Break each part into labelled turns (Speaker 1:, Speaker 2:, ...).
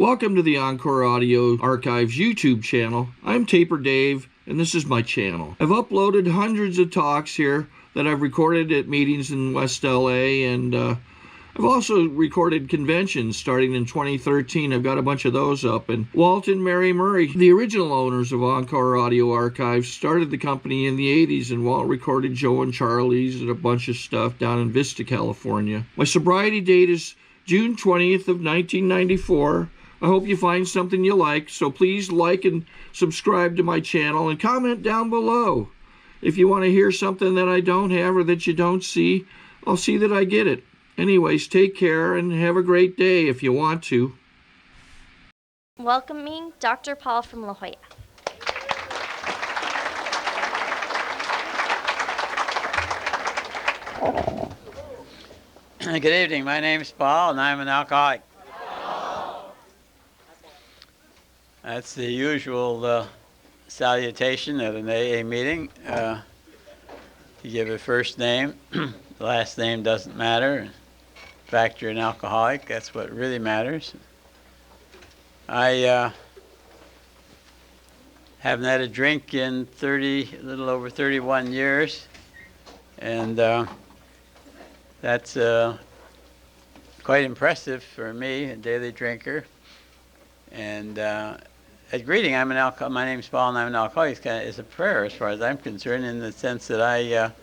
Speaker 1: Welcome to the Encore Audio Archives YouTube channel. I'm Taper Dave, and this is my channel. I've uploaded hundreds of talks here that I've recorded at meetings in West LA, and I've also recorded conventions starting in 2013. I've got a bunch of those up. And Walt and Mary Murray, the original owners of Encore Audio Archives, started the company in the 80s, and Walt recorded Joe and Charlie's and a bunch of stuff down in Vista, California. My sobriety date is June 20th of 1994. I hope you find something you like, so please like and subscribe to my channel and comment down below. If you want to hear something that I don't have or that you don't see, I'll see that I get it. Anyways, take care and have a great day if you want to.
Speaker 2: Welcoming Dr. Paul from La Jolla.
Speaker 3: Good evening. My name is Paul, and I'm an alcoholic. That's the usual salutation at an AA meeting. You give a first name. The last name doesn't matter. In fact, you're an alcoholic. That's what really matters. I haven't had a drink in a little over 31 years, and that's quite impressive for me, a daily drinker. And at greeting, my name's Paul, and I'm an alcoholic. It's a prayer as far as I'm concerned, in the sense that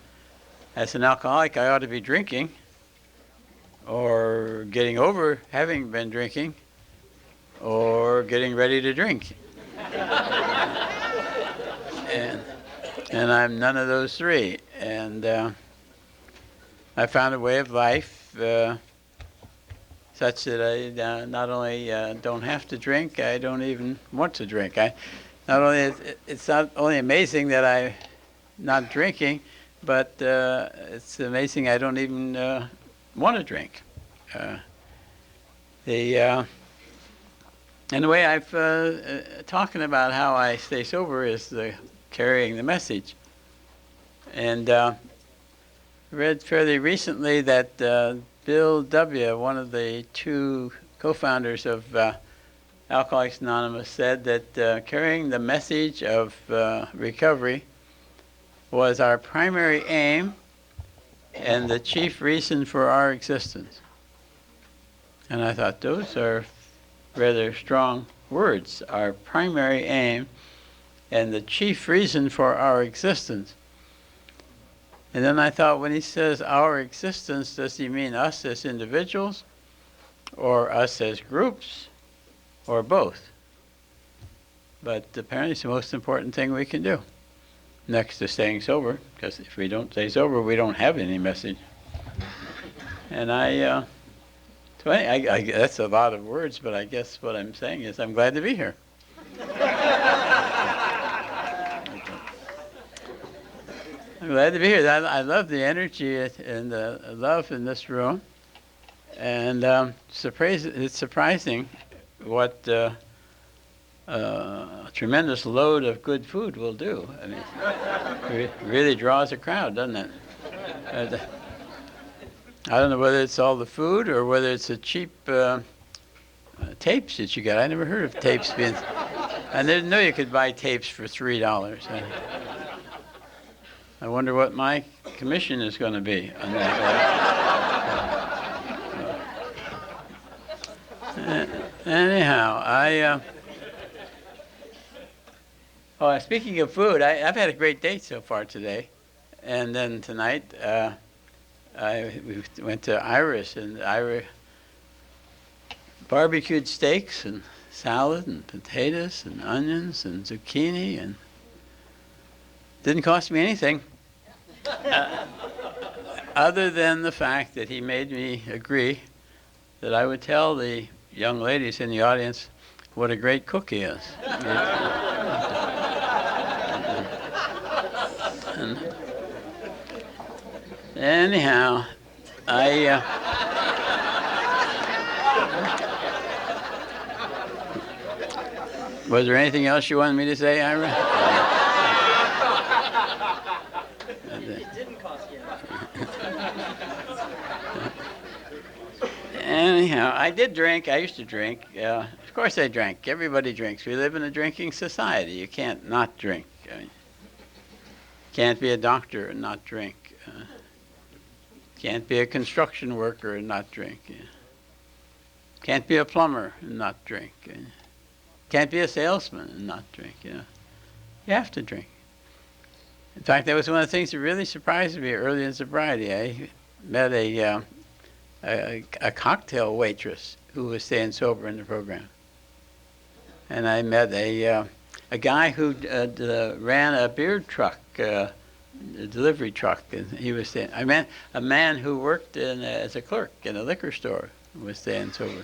Speaker 3: as an alcoholic, I ought to be drinking, or getting over having been drinking, or getting ready to drink. and I'm none of those three. And I found a way of life such that I not only don't have to drink, I don't even want to drink. It's not only amazing that I'm not drinking, but it's amazing I don't even want to drink. And the way I've talking about how I stay sober is carrying the message. And read fairly recently that Bill W., one of the two co-founders of Alcoholics Anonymous, said that carrying the message of recovery was our primary aim and the chief reason for our existence. And I thought those are rather strong words, our primary aim and the chief reason for our existence. And then I thought, when he says our existence, does he mean us as individuals, or us as groups, or both? But apparently it's the most important thing we can do, next to staying sober, because if we don't stay sober, we don't have any message. And so I that's a lot of words, but I guess what I'm saying is I'm glad to be here. I'm glad to be here. I love the energy and the love in this room. And it's surprising what a tremendous load of good food will do. I mean, it really draws a crowd, doesn't it? I don't know whether it's all the food or whether it's the cheap tapes that you got. I never heard of tapes being... I didn't know you could buy tapes for $3. I wonder what my commission is going to be on that. Anyhow, speaking of food, I've had a great day so far today. And then tonight, we went to Iris, and barbecued steaks and salad and potatoes and onions and zucchini, and didn't cost me anything, other than the fact that he made me agree that I would tell the young ladies in the audience what a great cook he is. And anyhow, was there anything else you wanted me to say, Ira? It didn't cost you. Anyhow, I did drink. I used to drink Of course I drank. Everybody drinks. We live in a drinking society. You can't not drink. I mean, can't be a doctor and not drink. Can't be a construction worker and not drink. Can't be a plumber and not drink. Can't be a salesman and not drink. You have to drink. In fact, that was one of the things that really surprised me early in sobriety. I met a cocktail waitress who was staying sober in the program. And I met a guy who ran a beer truck, a delivery truck, and he was staying. I met a man who worked as a clerk in a liquor store who was staying sober.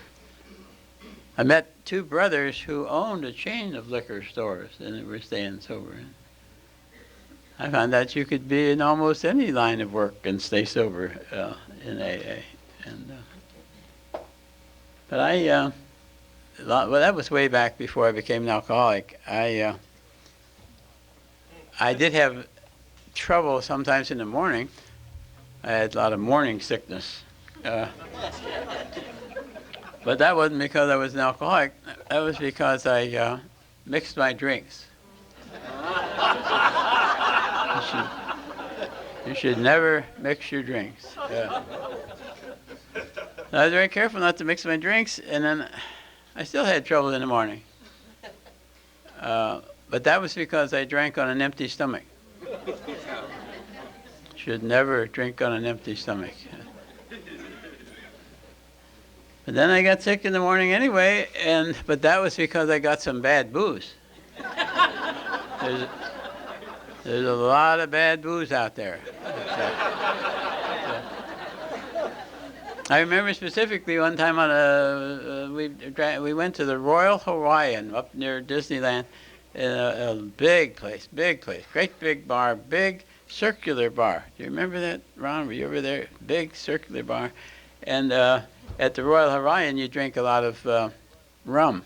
Speaker 3: I met two brothers who owned a chain of liquor stores and were staying sober. I found that you could be in almost any line of work and stay sober in AA. But well, that was way back before I became an alcoholic. I did have trouble sometimes in the morning. I had a lot of morning sickness. But that wasn't because I was an alcoholic. That was because I mixed my drinks. You should never mix your drinks. I was very careful not to mix my drinks, and then I still had trouble in the morning. But that was because I drank on an empty stomach. Should never drink on an empty stomach. But then I got sick in the morning anyway, but that was because I got some bad booze. There's a lot of bad booze out there. I remember specifically one time we went to the Royal Hawaiian up near Disneyland, in a big place, great big bar, big circular bar. Do you remember that, Ron? Were you over there? Big circular bar. And at the Royal Hawaiian, you drink a lot of rum.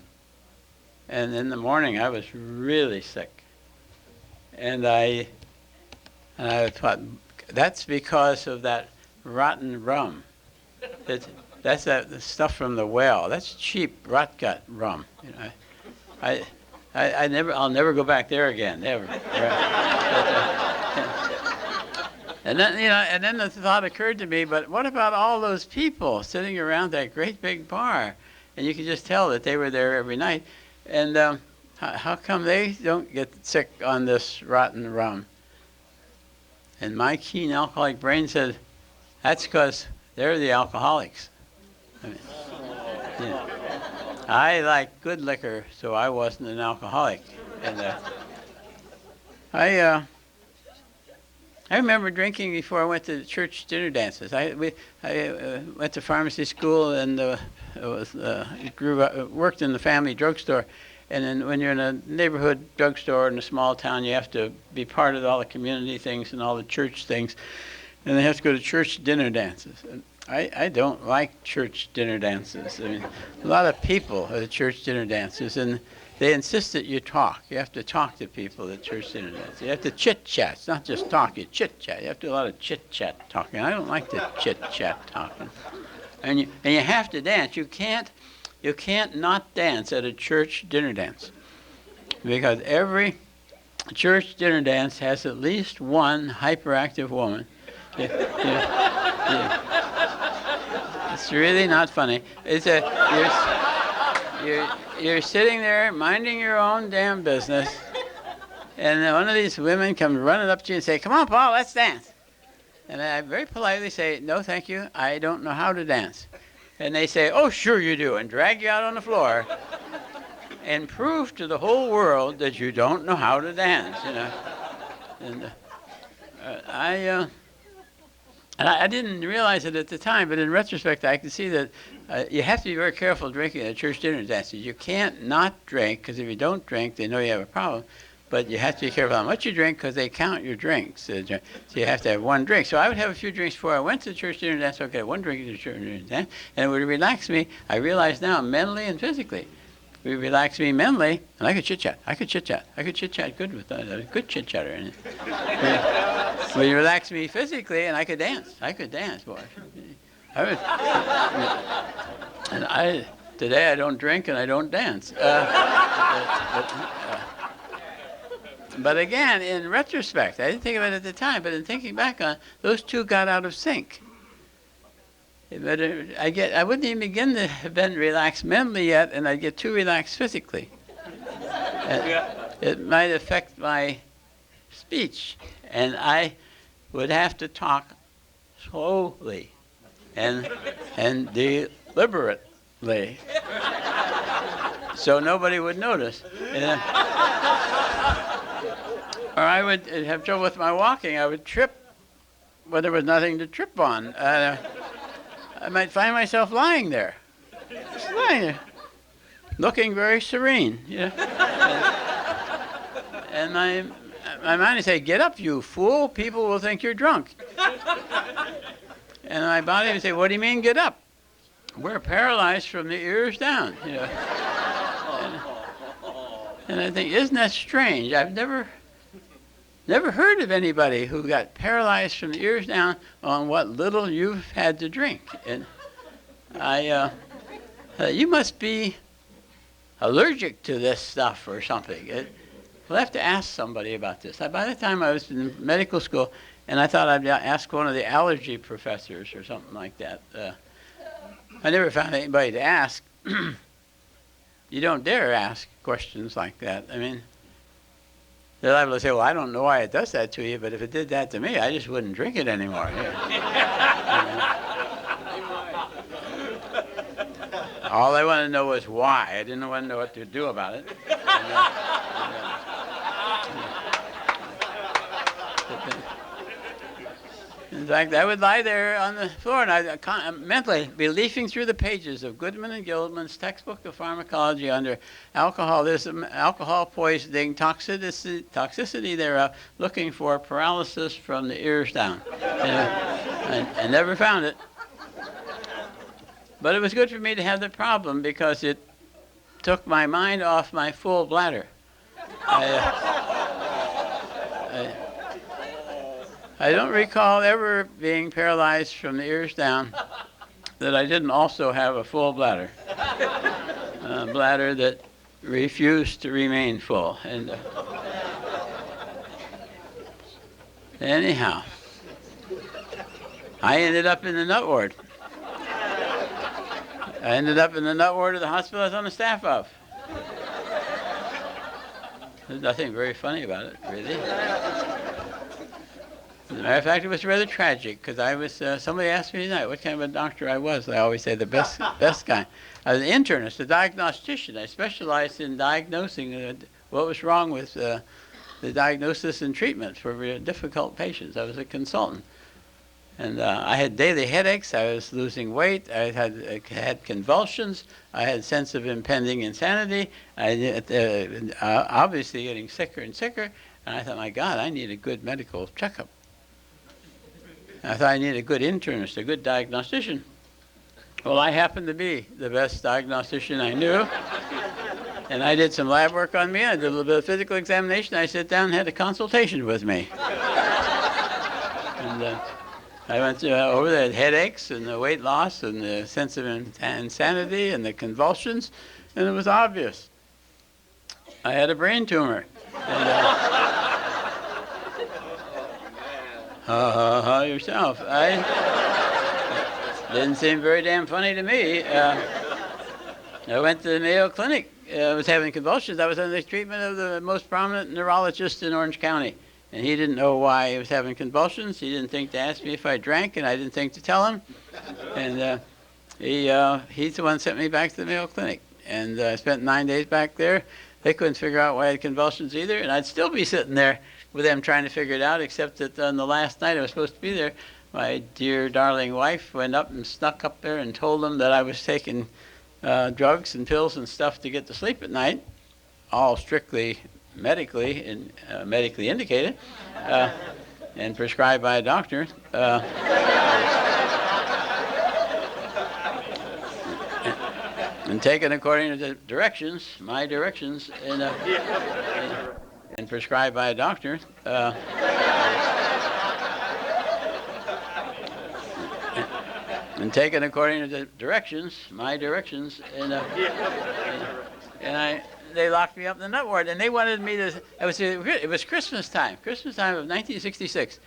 Speaker 3: And in the morning, I was really sick. And I thought, that's because of that rotten rum. That's the stuff from the well. That's cheap rot gut rum. You know, I'll never go back there again, never. And then the thought occurred to me, but what about all those people sitting around that great big bar? And you could just tell that they were there every night. And how come they don't get sick on this rotten rum? And my keen alcoholic brain said, that's because they're the alcoholics. I mean, I like good liquor, so I wasn't an alcoholic. And I remember drinking before I went to church dinner dances. I went to pharmacy school and worked in the family drugstore. And then when you're in a neighborhood drugstore in a small town, you have to be part of all the community things and all the church things. And they have to go to church dinner dances. And I don't like church dinner dances. I mean, a lot of people at the church dinner dances, and they insist that you talk. You have to talk to people at church dinner dances. You have to chit-chat. It's not just talk, you chit-chat. You have to do a lot of chit-chat talking. I don't like the chit-chat talking. And you have to dance. You can't not dance at a church dinner dance, because every church dinner dance has at least one hyperactive woman. It's really not funny. You're sitting there minding your own damn business, and one of these women comes running up to you and say, "Come on, Paul, let's dance." And I very politely say, "No, thank you. I don't know how to dance." And they say, "Oh, sure you do," and drag you out on the floor and prove to the whole world that you don't know how to dance, you know. And I didn't realize it at the time, but in retrospect, I can see that you have to be very careful drinking at church dinner dances. You can't not drink, because if you don't drink, they know you have a problem. But you have to be careful how much you drink, because they count your drinks. So you have to have one drink. So I would have a few drinks before I went to the church dinner dance. Okay, one drink at the church dinner dance, and it would relax me. I realize now, mentally and physically. It would relax me mentally, and I could chit-chat. I could chit-chat good with that. I was a good chit-chatter. And it would relax me physically, and I could dance. Boy. Today I don't drink and I don't dance. But again, in retrospect, I didn't think of it at the time, but in thinking back on it, those two got out of sync. But I wouldn't even begin to have been relaxed mentally yet, and I'd get too relaxed physically. It might affect my speech, and I would have to talk slowly and deliberately, so nobody would notice. Or I would have trouble with my walking. I would trip when there was nothing to trip on. I might find myself lying there, just lying there, looking very serene. And my mind would say, "Get up, you fool! People will think you're drunk." And my body would say, "What do you mean, get up? We're paralyzed from the ears down." And I think, isn't that strange? I've never heard of anybody who got paralyzed from the ears down on what little you've had to drink. And you must be allergic to this stuff or something. We'll have to ask somebody about this. By the time I was in medical school, and I thought I'd ask one of the allergy professors or something like that. I never found anybody to ask. You don't dare ask questions like that. I mean, they're liable to say, "Well, I don't know why it does that to you, but if it did that to me, I just wouldn't drink it anymore." All I wanted to know was why. I didn't want to know what to do about it. In fact, I would lie there on the floor and I'd mentally be leafing through the pages of Goodman and Gilman's textbook of pharmacology under alcoholism, alcohol poisoning, toxicity thereof, looking for paralysis from the ears down. I never found it. But it was good for me to have the problem because it took my mind off my full bladder. I don't recall ever being paralyzed from the ears down that I didn't also have a full bladder. A bladder that refused to remain full. And anyhow, I ended up in the nut ward. I ended up in the nut ward of the hospital I was on the staff of. There's nothing very funny about it, really. As a matter of fact, it was rather tragic because I was. Somebody asked me tonight what kind of a doctor I was. I always say the best kind. I was an internist, a diagnostician. I specialized in diagnosing what was wrong with the diagnosis and treatment for difficult patients. I was a consultant, and I had daily headaches. I was losing weight. I had convulsions. I had a sense of impending insanity. I obviously getting sicker and sicker. And I thought, my God, I need a good medical checkup. I thought I needed a good internist, a good diagnostician. Well, I happened to be the best diagnostician I knew. And I did some lab work on me. I did a little bit of physical examination. I sat down and had a consultation with me. And I went over the headaches and the weight loss and the sense of insanity and the convulsions. And it was obvious. I had a brain tumor. And, yourself. Didn't seem very damn funny to me. I went to the Mayo Clinic. I was having convulsions. I was under the treatment of the most prominent neurologist in Orange County. And he didn't know why I was having convulsions. He didn't think to ask me if I drank, and I didn't think to tell him. And he's the one who sent me back to the Mayo Clinic. And I spent 9 days back there. They couldn't figure out why I had convulsions either. And I'd still be sitting there with them trying to figure it out, except that on the last night I was supposed to be there, my dear darling wife went up and snuck up there and told them that I was taking drugs and pills and stuff to get to sleep at night, all strictly medically indicated and prescribed by a doctor. And taken according to the directions, my directions, and prescribed by a doctor. and taken according to the directions, my directions, and they locked me up in the nut ward, and they wanted me to. It was Christmas time of 1966,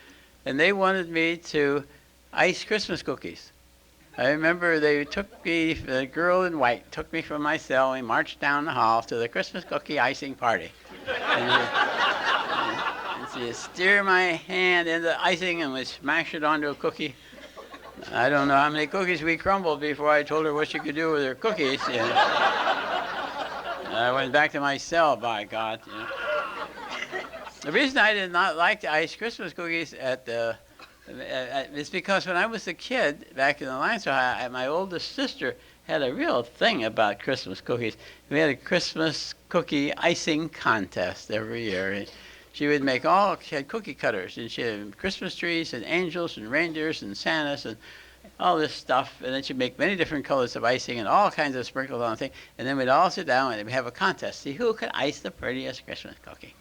Speaker 3: and they wanted me to ice Christmas cookies. I remember they took me, the girl in white took me from my cell and marched down the hall to the Christmas cookie icing party. And you steer my hand into icing and we smash it onto a cookie. I don't know how many cookies we crumbled before I told her what she could do with her cookies. You know. I went back to my cell, by God. You know. The reason I did not like to ice Christmas cookies it's because when I was a kid, back in Alliance, my oldest sister had a real thing about Christmas cookies. We had a Christmas cookie icing contest every year. She would make she had cookie cutters, and she had Christmas trees and angels and reindeers and Santas and all this stuff. And then she'd make many different colors of icing and all kinds of sprinkles on the thing. And then we'd all sit down and we'd have a contest, see who could ice the prettiest Christmas cookie.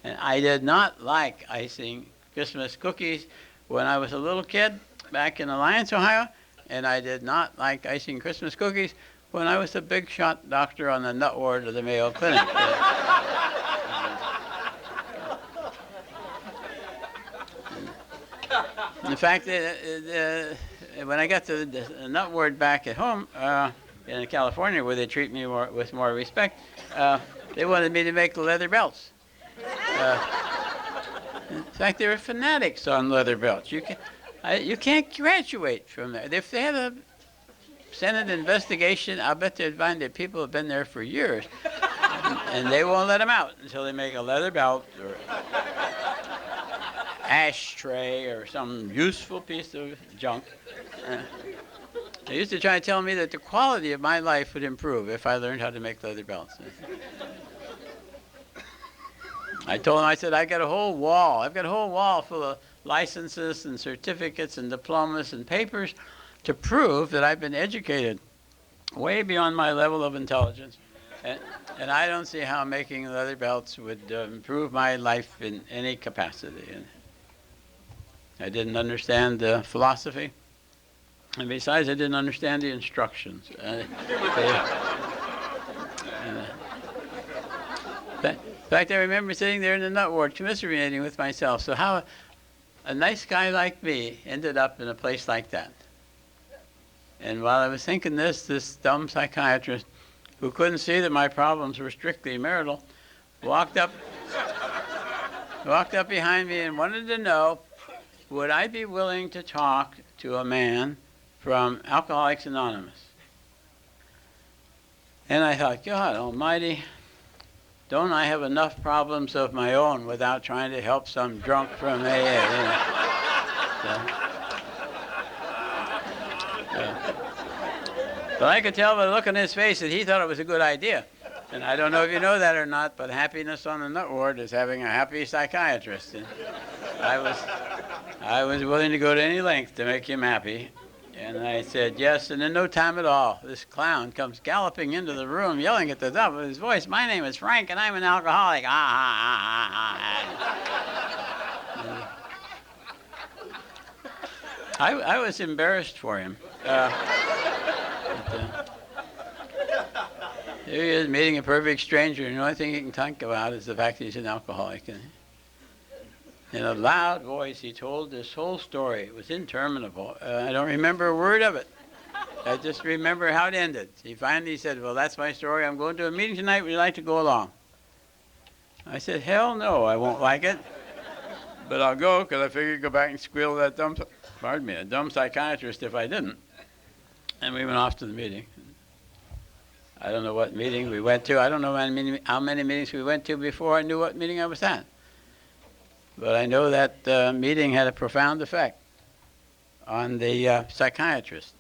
Speaker 3: And I did not like icing Christmas cookies when I was a little kid back in Alliance, Ohio, and I did not like icing Christmas cookies when I was a big shot doctor on the nut ward of the Mayo Clinic. In fact, when I got to the nut ward back at home in California, where they treat me with more respect, they wanted me to make leather belts. In fact, they were fanatics on leather belts. You can't graduate from there. If they had a Senate investigation, I'll bet they'd find that people have been there for years, and they won't let them out until they make a leather belt or ashtray or some useful piece of junk. They used to try to tell me that the quality of my life would improve if I learned how to make leather belts. I told him, I said, I've got a whole wall full of licenses and certificates and diplomas and papers to prove that I've been educated way beyond my level of intelligence. And I don't see how making leather belts would improve my life in any capacity. And I didn't understand the philosophy. And besides, I didn't understand the instructions. In fact, I remember sitting there in the nut ward commiserating with myself. So how a nice guy like me ended up in a place like that. And while I was thinking this dumb psychiatrist who couldn't see that my problems were strictly marital, walked up behind me and wanted to know, would I be willing to talk to a man from Alcoholics Anonymous? And I thought, God almighty, don't I have enough problems of my own without trying to help some drunk from AA? But I could tell by the look on his face that he thought it was a good idea. And I don't know if you know that or not, but happiness on the nut ward is having a happy psychiatrist. And I was willing to go to any length to make him happy. And I said yes, and in no time at all, this clown comes galloping into the room, yelling at the top of his voice, "My name is Frank, and I'm an alcoholic." I was embarrassed for him. Here he is meeting a perfect stranger, and the only thing he can talk about is the fact that he's an alcoholic. And in a loud voice, he told this whole story. It was interminable. I don't remember a word of it. I just remember how it ended. He finally said, "Well, that's my story. I'm going to a meeting tonight. Would you like to go along?" I said, "Hell no, I won't like it. But I'll go because I figured go back and squeal at that a dumb psychiatrist if I didn't." And we went off to the meeting. I don't know what meeting we went to. I don't know how many meetings we went to before I knew what meeting I was at. But I know that meeting had a profound effect on the psychiatrist.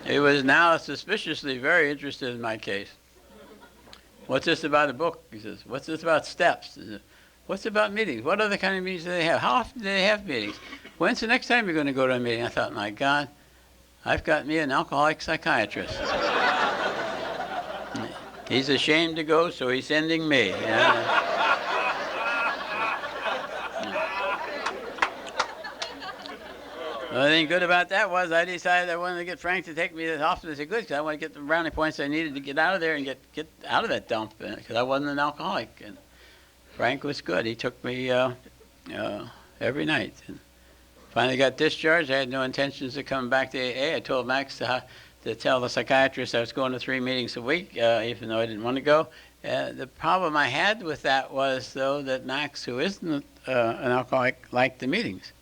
Speaker 3: He was now suspiciously very interested in my case. "What's this about a book?" He says. "What's this about steps?" He says, "What's about meetings? What other kind of meetings do they have? How often do they have meetings? When's the next time you're going to go to a meeting?" I thought, my God, I've got me an alcoholic psychiatrist. He's ashamed to go, so he's sending me. The only thing good about that was I decided I wanted to get Frank to take me as often as he could because I wanted to get the brownie points I needed to get out of there and get out of that dump because I wasn't an alcoholic. And Frank was good. He took me every night. And finally got discharged. I had no intentions of coming back to AA. I told Max to tell the psychiatrist I was going to 3 meetings a week, even though I didn't want to go. The problem I had with that was, though, that Max, who isn't an alcoholic, liked the meetings.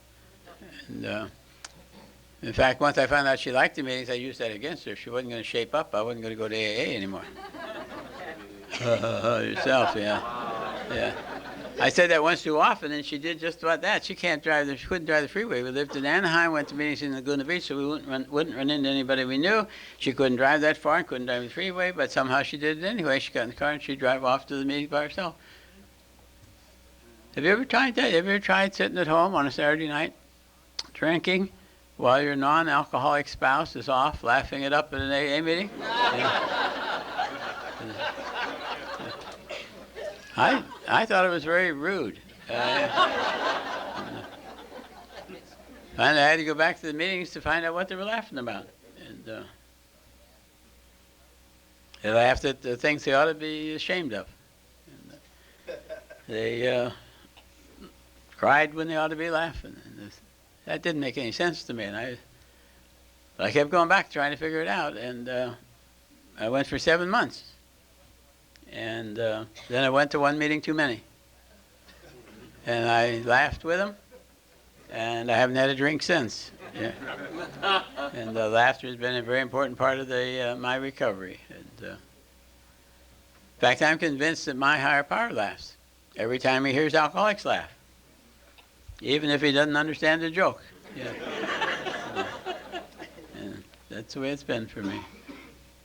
Speaker 3: And in fact, once I found out she liked the meetings, I used that against her. If she wasn't going to shape up, I wasn't going to go to AA anymore. Yourself, yeah. I said that once too often, and she did just about that. She couldn't drive the freeway. We lived in Anaheim, went to meetings in Laguna Beach, so we wouldn't run into anybody we knew. She couldn't drive that far and couldn't drive the freeway, but somehow she did it anyway. She got in the car and she'd drive off to the meeting by herself. Have you ever tried that? Have you ever tried sitting at home on a Saturday night, drinking, while your non-alcoholic spouse is off laughing it up at an AA meeting? I thought it was very rude. Finally, I had to go back to the meetings to find out what they were laughing about. And they laughed at the things they ought to be ashamed of. And, they cried when they ought to be laughing. And that didn't make any sense to me. And I kept going back trying to figure it out. And I went for 7 months. And then I went to 1 meeting too many. And I laughed with them. And I haven't had a drink since. Yeah. And laughter has been a very important part of my recovery. And, in fact, I'm convinced that my higher power laughs every time he hears alcoholics laugh, even if he doesn't understand the joke. Yeah. And that's the way it's been for me.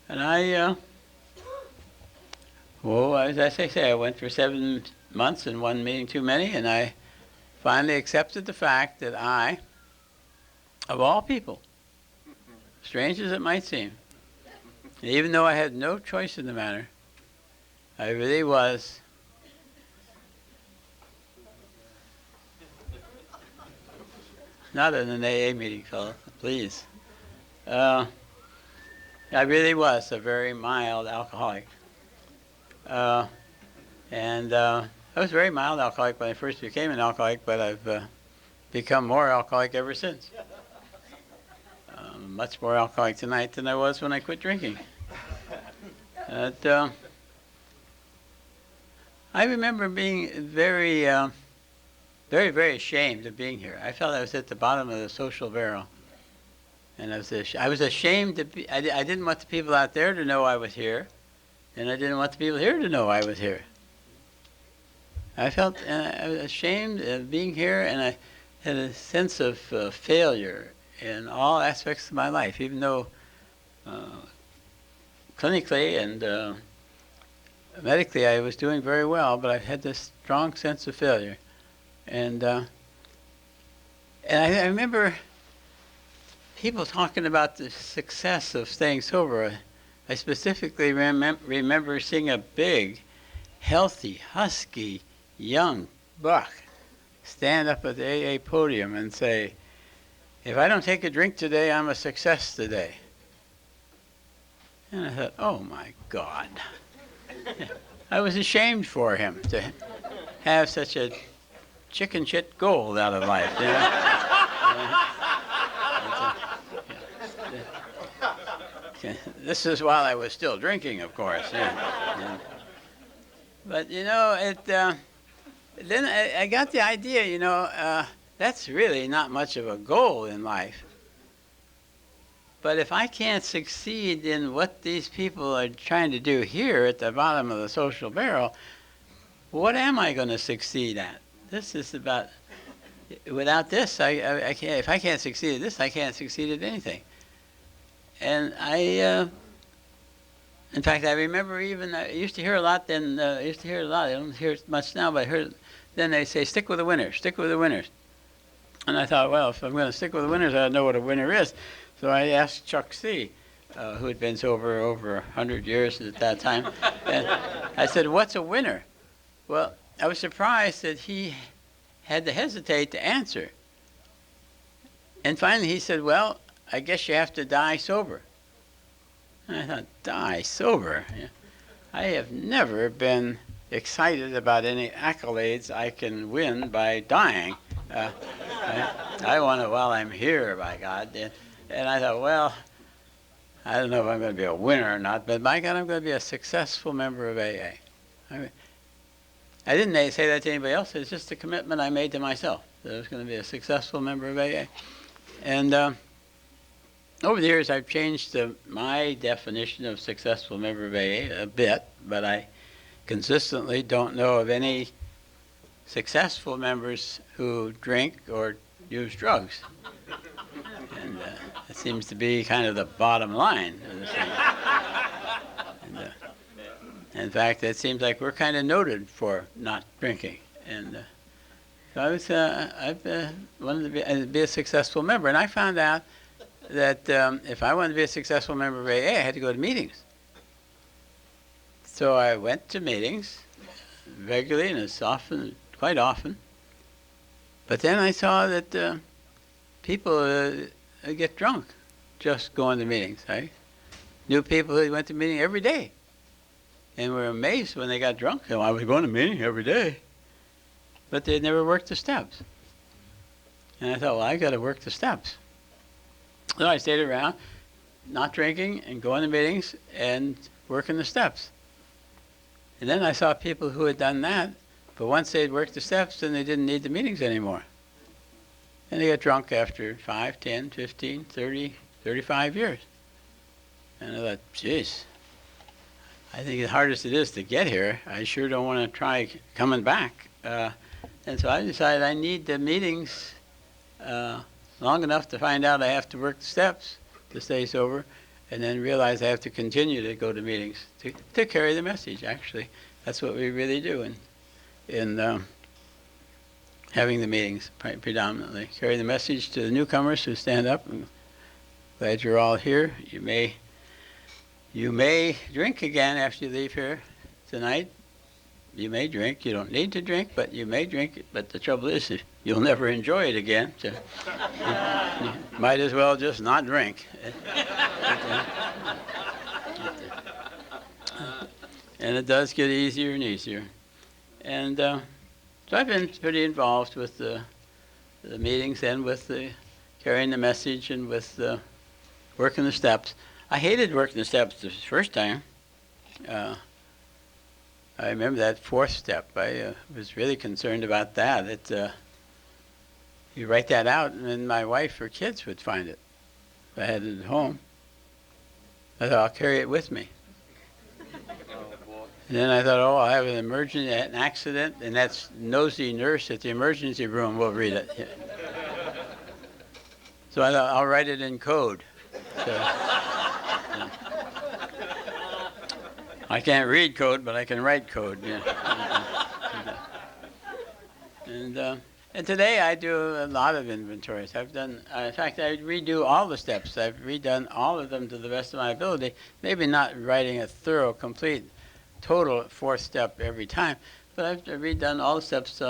Speaker 3: And as I say, I went for 7 months and 1 meeting too many, and I finally accepted the fact that I, of all people, strange as it might seem, and even though I had no choice in the matter, I really was not in an AA meeting, fella, please. I really was a very mild alcoholic. I was a very mild alcoholic when I first became an alcoholic, but I've become more alcoholic ever since. Much more alcoholic tonight than I was when I quit drinking. I remember being very, very, very ashamed of being here. I felt I was at the bottom of the social barrel. And I was ashamed to I didn't want the people out there to know I was here. And I didn't want the people here to know I was here. I felt I was ashamed of being here, and I had a sense of failure in all aspects of my life, even though clinically and medically I was doing very well, but I had this strong sense of failure. And I remember people talking about the success of staying sober. I specifically remember seeing a big, healthy, husky, young buck stand up at the AA podium and say, "If I don't take a drink today, I'm a success today." And I thought, oh my God. I was ashamed for him to have such a chicken shit goal out of life. You know? This is while I was still drinking, of course. Yeah. But, you know, then I got the idea, you know, that's really not much of a goal in life. But if I can't succeed in what these people are trying to do here at the bottom of the social barrel, what am I going to succeed at? This is about, without this, I can't, if I can't succeed at this, I can't succeed at anything. And in fact, I remember I used to hear a lot then, I don't hear it much now, but I heard, then they say, stick with the winners, stick with the winners. And I thought, well, if I'm going to stick with the winners, I know what a winner is. So I asked Chuck C., who had been sober over 100 years at that time, and I said, what's a winner? Well, I was surprised that he had to hesitate to answer. And finally he said, well, I guess you have to die sober. And I thought, die sober? I have never been excited about any accolades I can win by dying. I want it while I'm here, by God. And I thought, well, I don't know if I'm going to be a winner or not, but by God, I'm going to be a successful member of AA. I didn't say that to anybody else. It's just a commitment I made to myself, that I was going to be a successful member of AA. And over the years, I've changed my definition of successful member of AA a bit, but I consistently don't know of any successful members who drink or use drugs. And it seems to be kind of the bottom line of this thing. And, in fact, it seems like we're kind of noted for not drinking. And so I've wanted to be a successful member. And I found out that if I wanted to be a successful member of AA, I had to go to meetings. So I went to meetings regularly and as often, quite often. But then I saw that people get drunk just going to meetings. I knew people who went to meeting every day and were amazed when they got drunk. So I was going to meeting every day, but they never worked the steps. And I thought, well, I got to work the steps. So I stayed around, not drinking and going to meetings and working the steps. And then I saw people who had done that, but once they'd worked the steps, then they didn't need the meetings anymore. And they got drunk after 5, 10, 15, 30, 35 years. And I thought, geez, I think as hard as it is to get here, I sure don't want to try coming back. And so I decided I need the meetings long enough to find out I have to work the steps to stay sober, and then realize I have to continue to go to meetings to carry the message, actually. That's what we really do in having the meetings, predominantly. Carry the message to the newcomers who stand up. I'm glad you're all here. You may drink again after you leave here tonight. You may drink. You don't need to drink, but you may drink. But the trouble is, you'll never enjoy it again. So you might as well just not drink. And it does get easier and easier. And so I've been pretty involved with the meetings and with the carrying the message and with working the steps. I hated working the steps the first time. I remember that fourth step. I was really concerned about that. You write that out, and then my wife or kids would find it. If I had it at home, I thought, I'll carry it with me. And then I thought, oh, I'll have an accident, and that nosy nurse at the emergency room will read it. So I thought, I'll write it in code. So, I can't read code, but I can write code. Yeah. And today I do a lot of inventories. I've done, in fact, I redo all the steps. I've redone all of them to the best of my ability. Maybe not writing a thorough, complete, total fourth step every time, but I've redone all the steps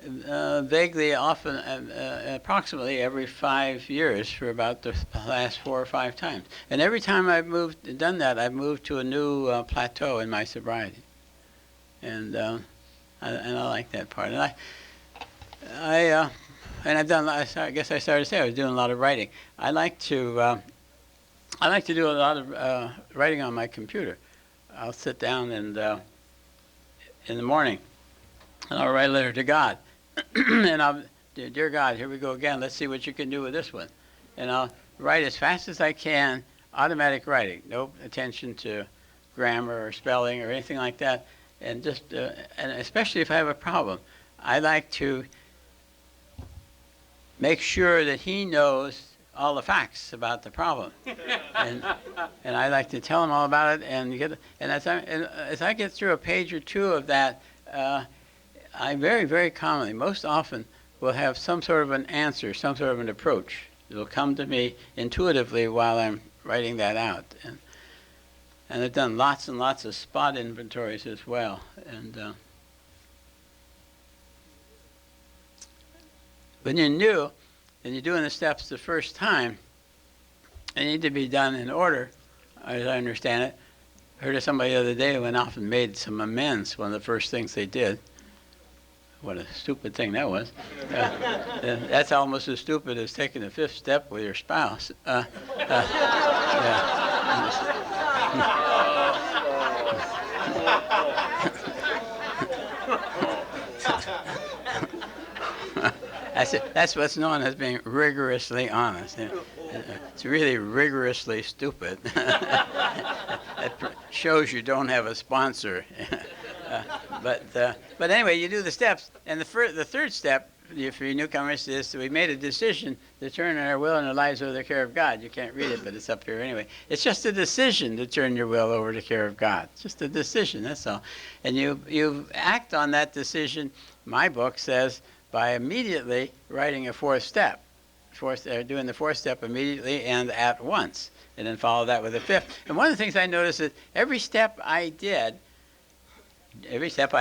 Speaker 3: vaguely, often, approximately every 5 years for about the last 4 or 5 times. And every time I've done that, I've moved to a new plateau in my sobriety. And I like that part. And I've done. I guess I started to say I was doing a lot of writing. I like to do a lot of writing on my computer. I'll sit down and in the morning, and I'll write a letter to God. And I'll, dear God, here we go again. Let's see what you can do with this one. And I'll write as fast as I can, automatic writing, no attention to grammar or spelling or anything like that. And just, and especially if I have a problem, I like to make sure that he knows all the facts about the problem. and I like to tell him all about it. And as I get through a page or two of that, I very, very commonly, most often, will have some sort of an answer, some sort of an approach. It'll come to me intuitively while I'm writing that out. And I've done lots and lots of spot inventories as well. And when you're new, and you're doing the steps the first time, they need to be done in order, as I understand it. I heard of somebody the other day who went off and made some amends, one of the first things they did. What a stupid thing that was. That's almost as stupid as taking the fifth step with your spouse. Yeah. That's what's known as being rigorously honest. It's really rigorously stupid. That shows you don't have a sponsor. But anyway, you do the steps, and the third step for you newcomers is we made a decision to turn our will and our lives over to the care of God. You can't read it, but it's up here anyway. It's just a decision to turn your will over to the care of God. It's just a decision, that's all. And you act on that decision, my book says, by immediately writing a fourth step. Doing the fourth step immediately and at once, and then follow that with a fifth. And one of the things I noticed is every step I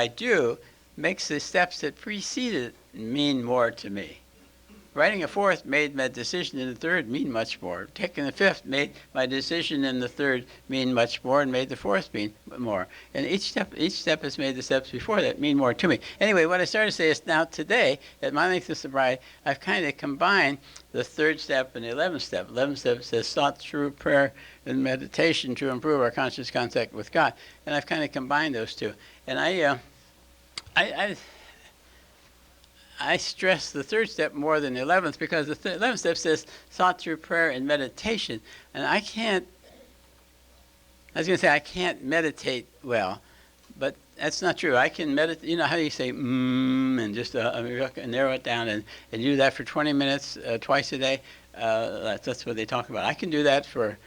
Speaker 3: do makes the steps that preceded it mean more to me. Writing a fourth made my decision in the third mean much more. Taking the fifth made my decision in the third mean much more, and made the fourth mean more. And each step has made the steps before that mean more to me. Anyway, what I started to say is now today, at my length of sobriety, I've kind of combined the third step and the 11th step. 11th step says sought through prayer and meditation to improve our conscious contact with God. And I've kind of combined those two. And I stress the third step more than the 11th because the 11th step says sought through prayer and meditation. And I can't meditate well, but that's not true. I can meditate, you know how you say and just narrow it down and do that for 20 minutes twice a day. That's what they talk about. I can do that for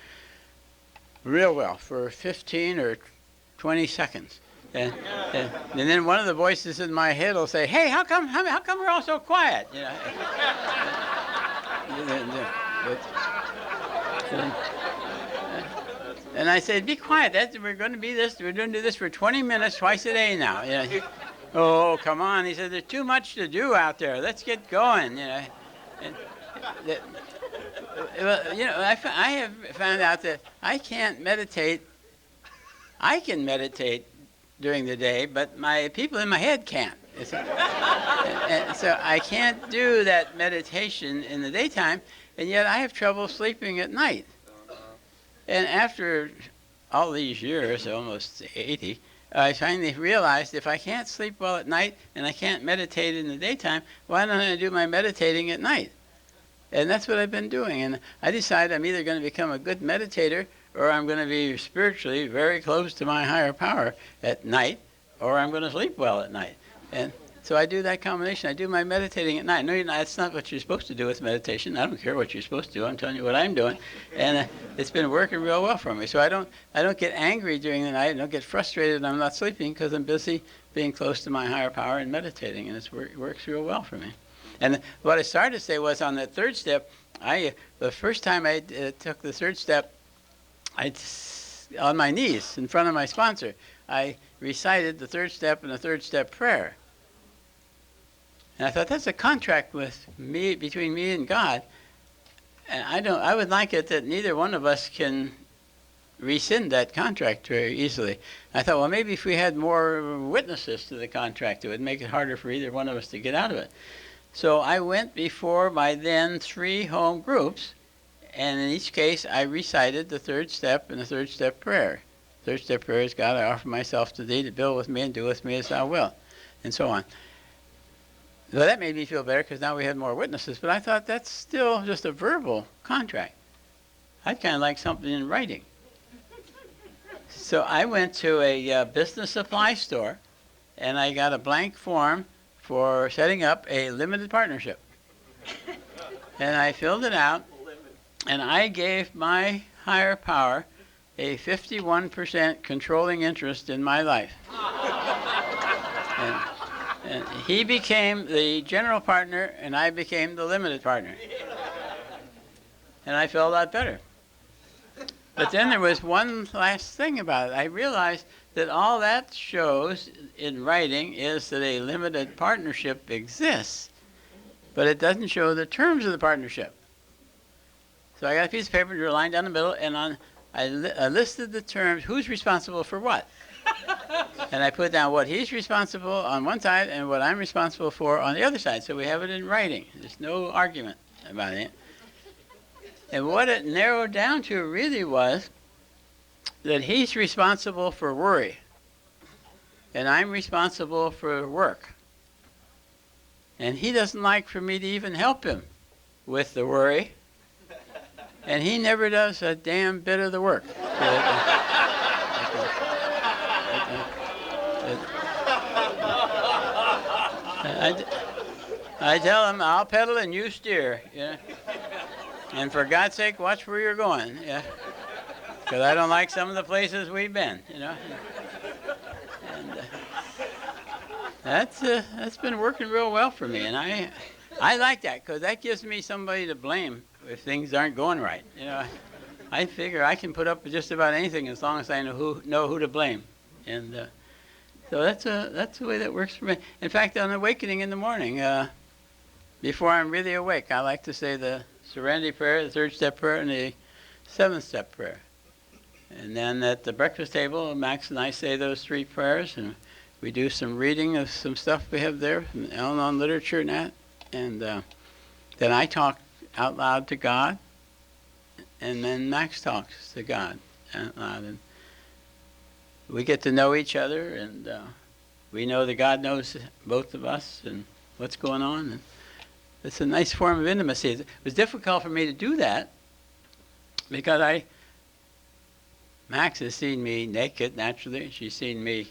Speaker 3: real well, for 15 or 20 seconds. And then one of the voices in my head will say, "Hey, how come we're all so quiet?" You know. And I said, "Be quiet. We're going to do this for 20 minutes twice a day now." You know. "Oh, come on," he said. "There's too much to do out there. Let's get going." You know. I have found out that I can't meditate. I can meditate during the day, but my people in my head can't. And so I can't do that meditation in the daytime, and yet I have trouble sleeping at night. And after all these years, almost 80, I finally realized if I can't sleep well at night and I can't meditate in the daytime, why don't I do my meditating at night? And that's what I've been doing. And I decided I'm either going to become a good meditator or I'm going to be spiritually very close to my higher power at night, or I'm going to sleep well at night. And so I do that combination. I do my meditating at night. No, that's not what you're supposed to do with meditation. I don't care what you're supposed to do. I'm telling you what I'm doing. And it's been working real well for me. So I don't get angry during the night. I don't get frustrated when I'm not sleeping because I'm busy being close to my higher power and meditating. And it works real well for me. And what I started to say was on that third step, the first time I took the third step, on my knees in front of my sponsor, I recited the third step and the third step prayer. And I thought that's a contract between me and God. And I would like it that neither one of us can rescind that contract very easily. I thought, well, maybe if we had more witnesses to the contract, it would make it harder for either one of us to get out of it. So I went before my then 3 home groups, and in each case, I recited the third step and the third step prayer. Third step prayer is, God, I offer myself to thee to build with me and do with me as thou wilt, and so on. So that made me feel better because now we had more witnesses, but I thought that's still just a verbal contract. I'd kind of like something in writing. So I went to a business supply store, and I got a blank form for setting up a limited partnership. And I filled it out, and I gave my higher power a 51% controlling interest in my life. And he became the general partner, and I became the limited partner. And I felt a lot better. But then there was one last thing about it. I realized that all that shows in writing is that a limited partnership exists. but it doesn't show the terms of the partnership. So I got a piece of paper, drew a line down the middle, and I listed the terms, who's responsible for what. And I put down what he's responsible on one side and what I'm responsible for on the other side. So we have it in writing. There's no argument about it. And what it narrowed down to really was that he's responsible for worry, and I'm responsible for work. And he doesn't like for me to even help him with the worry, and he never does a damn bit of the work. I tell him, I'll pedal and you steer, you know? And for God's sake, watch where you're going, yeah? Because I don't like some of the places we've been, you know? And that's been working real well for me, and I like that, because that gives me somebody to blame if things aren't going right, you know? I figure I can put up with just about anything as long as I know who to blame, and so that's the way that works for me. In fact, on awakening in the morning, before I'm really awake, I like to say the Serenity Prayer, the third step prayer, and the seventh step prayer. And then at the breakfast table, Max and I say those three prayers, and we do some reading of some stuff we have there from Al-Anon literature and that. And then I talk out loud to God, and then Max talks to God out loud. And we get to know each other, and we know that God knows both of us and what's going on. And it's a nice form of intimacy. It was difficult for me to do that because Max has seen me naked, naturally. She's seen me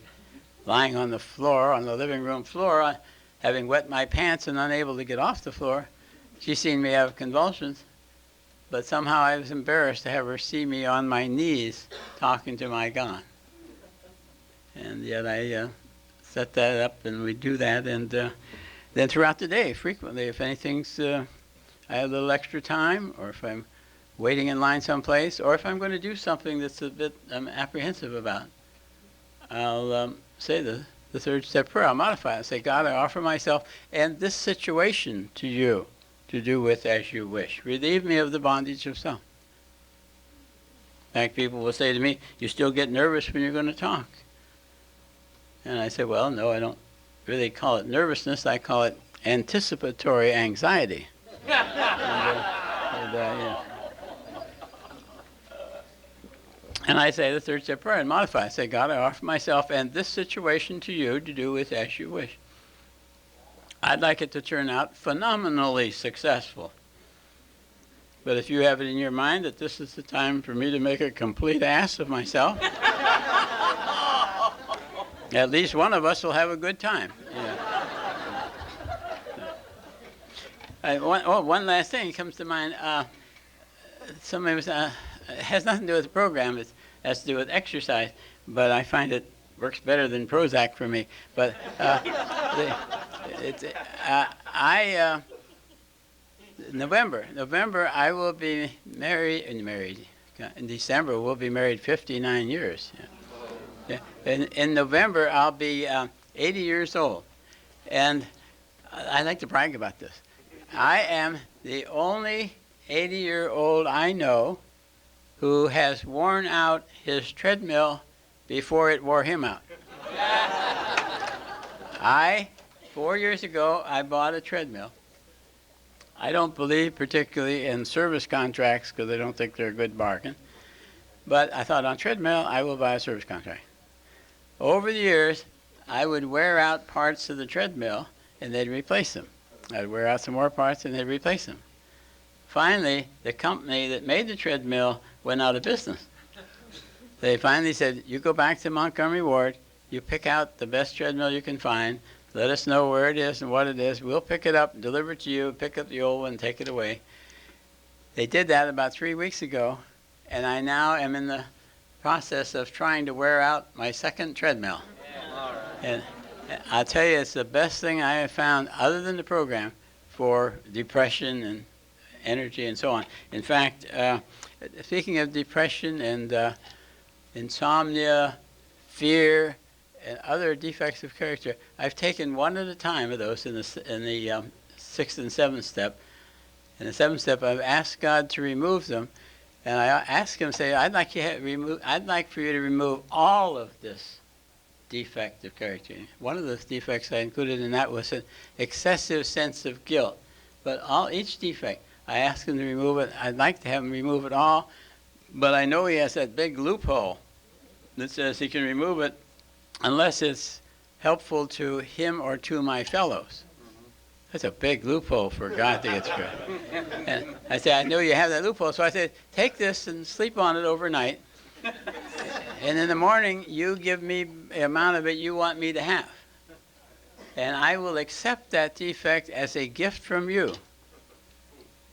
Speaker 3: lying on the floor, on the living room floor, having wet my pants and unable to get off the floor. She's seen me have convulsions, but somehow I was embarrassed to have her see me on my knees talking to my God. And yet I set that up, and we do that, and then throughout the day, frequently, if anything's, I have a little extra time, or if I'm waiting in line someplace, or if I'm going to do something that's a bit I'm apprehensive about, I'll say the third step prayer. I'll modify it. I'll say, God, I offer myself and this situation to you to do with as you wish. Relieve me of the bondage of self. In fact, people will say to me, you still get nervous when you're going to talk. And I say, well, no, I don't really call it nervousness. I call it anticipatory anxiety. And I say the third step prayer and modify. I say, God, I offer myself and this situation to you to do with as you wish. I'd like it to turn out phenomenally successful. But if you have it in your mind that this is the time for me to make a complete ass of myself, at least one of us will have a good time. Yeah. One last thing comes to mind. Somebody was, it has nothing to do with the program. It has to do with exercise, but I find it works better than Prozac for me. But November, I will be married. In December, we'll be married 59 years. Yeah. In November, I'll be 80 years old. And I like to brag about this. I am the only 80-year-old I know who has worn out his treadmill before it wore him out. 4 years ago, I bought a treadmill. I don't believe particularly in service contracts because I don't think they're a good bargain. But I thought, on treadmill, I will buy a service contract. Over the years, I would wear out parts of the treadmill, and they'd replace them. I'd wear out some more parts, and they'd replace them. Finally, the company that made the treadmill went out of business. They finally said, you go back to Montgomery Ward, you pick out the best treadmill you can find, let us know where it is and what it is, we'll pick it up, deliver it to you, pick up the old one, take it away. They did that about 3 weeks ago, and I now am in the process of trying to wear out my second treadmill. And I'll tell you, it's the best thing I have found, other than the program, for depression and energy and so on. In fact, speaking of depression and insomnia, fear, and other defects of character, I've taken one at a time of those in the 6th and 7th step. In the 7th step, I've asked God to remove them, and I asked Him, say, I'd like for you to remove all of this defect of character. One of the defects I included in that was an excessive sense of guilt. But each defect, I asked Him to remove it. I'd like to have Him remove it all, but I know He has that big loophole that says He can remove it unless it's helpful to Him or to my fellows. That's a big loophole for God to get through. And I said, I know you have that loophole, so I said, take this and sleep on it overnight, and in the morning, you give me the amount of it you want me to have. And I will accept that defect as a gift from you.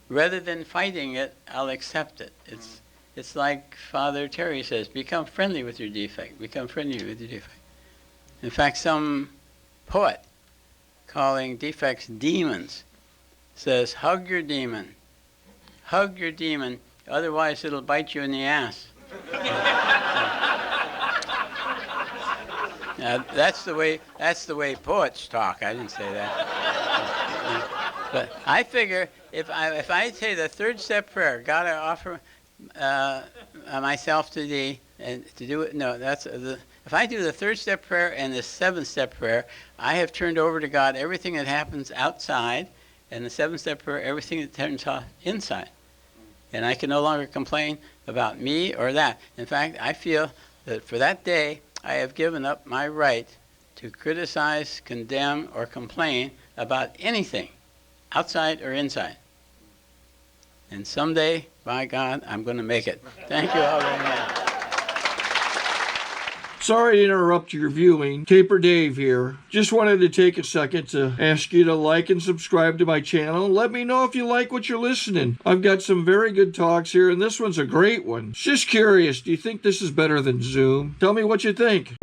Speaker 3: Rather than fighting it, I'll accept it. It's like Father Terry says, become friendly with your defect. Become friendly with your defect. In fact, some poet calling defects demons says, hug your demon. Hug your demon, otherwise it'll bite you in the ass. Now, that's the way poets talk. I didn't say that. But I figure if I say the 3rd step prayer, God, I offer myself to Thee, and to do it. No, if I do the 3rd step prayer and the 7th step prayer, I have turned over to God everything that happens outside, and the 7th step prayer, everything that turns off inside. And I can no longer complain about me or that. In fact, I feel that for that day, I have given up my right to criticize, condemn, or complain about anything, outside or inside. And someday, by God, I'm going to make it. Thank you all very much.
Speaker 1: Sorry to interrupt your viewing. Taper Dave here. Just wanted to take a second to ask you to like and subscribe to my channel. Let me know if you like what you're listening. I've got some very good talks here, and this one's a great one. Just curious, do you think this is better than Zoom? Tell me what you think.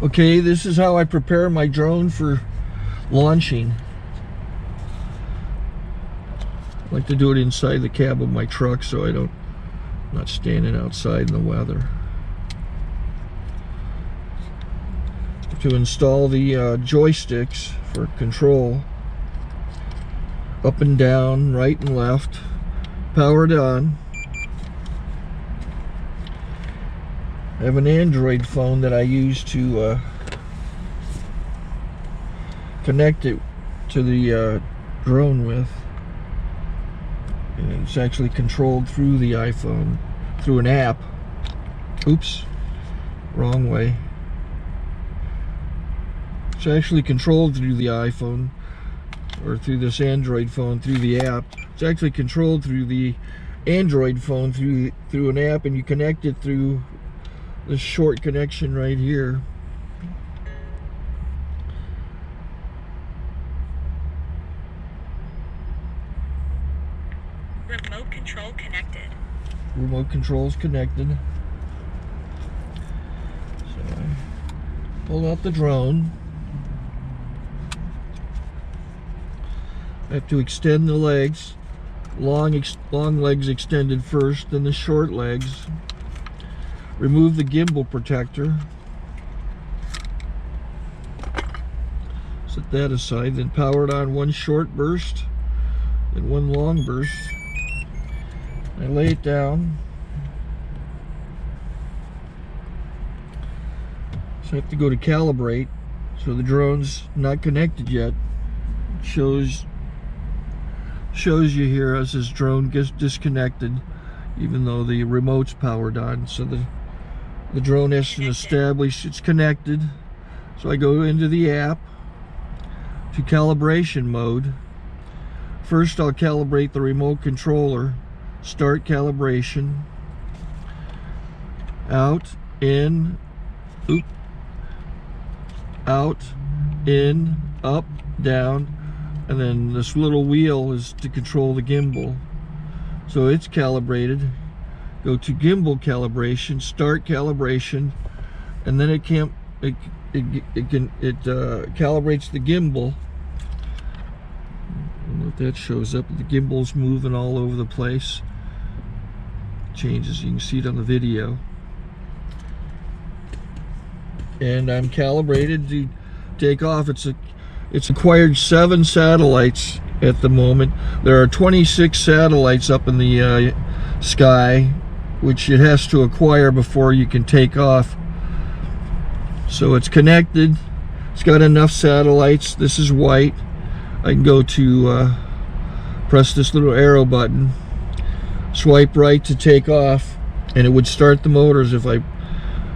Speaker 1: Okay, this is how I prepare my drone for launching. I like to do it inside the cab of my truck so I'm not standing outside in the weather. To install the joysticks for control, up and down, right and left, powered on. I have an Android phone that I use to connect it to the drone with. And it's actually controlled through the iPhone, through an app. Oops, wrong way. It's actually controlled through the iPhone, or through this Android phone, through the app. It's actually controlled through the Android phone, through an app, and you connect it through this short connection right here.
Speaker 4: Remote control connected.
Speaker 1: Remote control's connected. So I pull out the drone. I have to extend the legs. Long legs extended first, then the short legs. Remove the gimbal protector. Set that aside, then power it on one short burst, then one long burst. I lay it down. So I have to go to calibrate. So the drone's not connected yet. It shows you here as this drone gets disconnected, even though the remote's powered on. So the drone has to establish it's connected. So I go into the app to calibration mode. First I'll calibrate the remote controller. Start calibration. Out, in, oop, out, in, up, down, and then this little wheel is to control the gimbal. So it's calibrated. Go to gimbal calibration, start calibration, and then it calibrates the gimbal. I don't know if that shows up. The gimbal's moving all over the place. Changes, you can see it on the video. And I'm calibrated to take off. It's It's acquired 7 satellites at the moment. There are 26 satellites up in the sky, which it has to acquire before you can take off. So it's connected. It's got enough satellites. This is white. I can go to press this little arrow button, swipe right to take off, and it would start the motors if I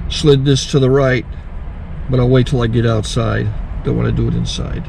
Speaker 1: slid this to the right. But I'll wait till I get outside. Don't want to do it inside.